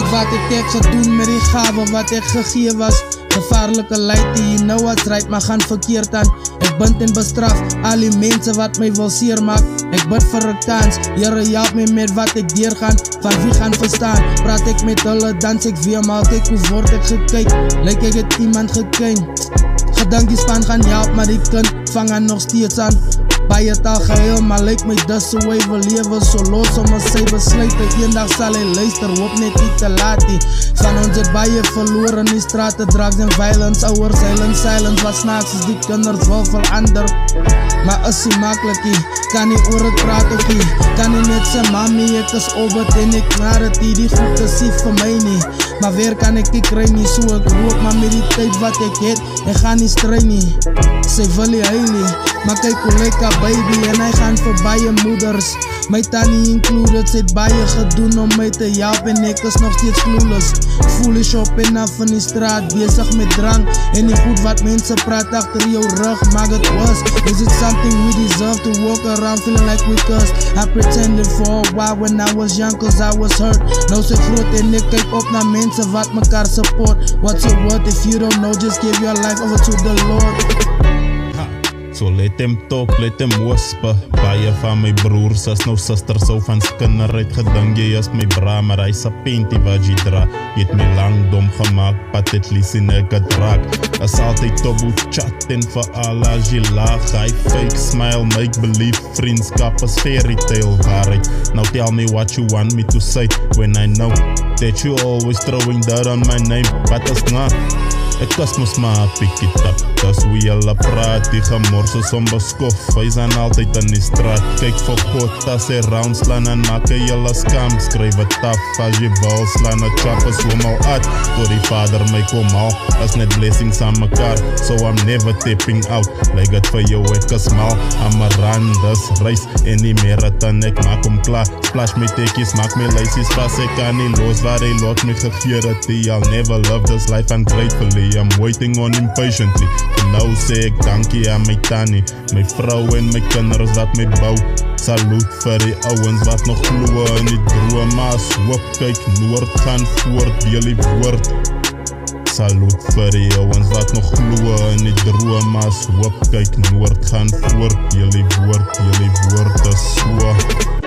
Kyk wat ek gedoen met die gawe wat ek gegee was. Gevaarlike leid die you know what's right, maar gaan verkeerd aan. Ek bind en bestraf al die mense wat my wil seermaak. Ek bid vir 'n kans, Here help my met wat ek deurgaan. Van wie gaan verstaan, praat ek met hulle, dans ek weer maar kyk hoe word ek gekyk. Lyk ek het iemand gekyn. Gedink die span gaan help, maar die kind vang aan nog steeds aan. Baie taal geheel, maar lyk my dis so hy wil lewe. So los om sy besluite, eendag sal hy luister, hoop net nie te laat nie. Van ons het baie verloor in die strate, drugs en violence. Ouers silence, wat snaaks is die kinders wil verander. Maar is nie maklik nie, kan nie oor het praat ook nie. Kan nie net sê mami ek is obert en ek naar het die goed is nie vir my nie. Maar weer kan ek die kry nie, so ek rook maar met die tyd wat ek het. Ek gaan nie strui nie, sy wil nie huil nie. Maar kyk hoe lyk haar baby en hy gaan vir baie moeders. My tannie included, sy het baie gedoen om my te help en ek is nog steeds clueless. Foolish op en af in die straat, besig met drank en die goed wat mense praat achter jou rug, maar het was. Is it something we deserve to walk around feeling like we cursed? I pretended for a while when I was young cause I was hurt. Nou sy groot en ek kyk op na mense wat mekaar support. What's your worth if you don't know, just give your life over to the Lord. So let him talk, let him whisper. Baie van my broers as nou sisters so van skinder het gedink jy is my bra, maar hy's 'n pentie wat jy dra. Jy het my lang dom gemaak, but at least in ek het raak. Is altyd tobo chat en vir al as jy lag. Hy fake smile, make believe, vriendskap is fairy tale waarheid. Now tell me what you want me to say when I know that you always throwing dirt on my name, but it's not. Ek is mos maar pick it up. Dis hoe julle praat, die gemors is onbeskof. Hy zijn altyd in die straat. Kyk vir God, as hy round slaan en maak hy julle skam. Skryf het af, as jy bal slaan, a chop is hom al uit. Tot die vader my kom al, as net blessings aan mekaar. So I'm never tipping out. Lyk het vir jou, ek is mal. I'm a run, dis reis, en die marathon, ek maak hom klaar. Splash my tekkies, maak my lysies vas. Ek kan nie los waar hy lot my gegee het. I'll never love this life ungratefully. I'm waiting on impatiently. En nou sê ek dankie aan my tannie, my vrou en my kinders wat my bou. Salut vir die ouens wat nog glo in die drome. As hoop kyk noord, gaan voort, deel die woord. Salut vir die ouens wat nog glo in die drome. As hoop kyk noord, gaan voort, deel die woord is so.